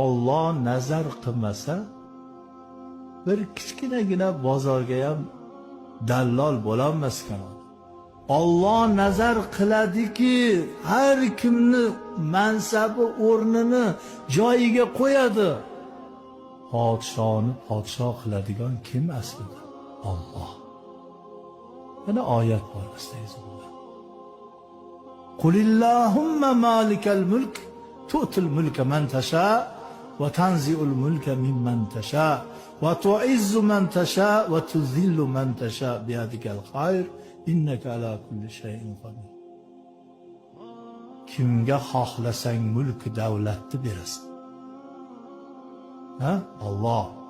Alloh nazar qilmasa, bir kichkinagina bozorga ham dallol bo'lolmas ekan. Alloh nazar qiladiki, har kimni mansabi, o'rnini joyiga qo'yadi. Podshoni podsho qiladigan kim aslida? Alloh. Mana oyat bor astag'firullah. Qulillahumma malikal mulk tu'til mulka man tasha va tanzi'ul mulka mimman tasha va tu'izzu man tasha va tuzillu man tasha biyadikal khayr innaka ala kulli shay'in qodir. Kimga xohlasang mulk davlatni berasan. Ha? Alloh.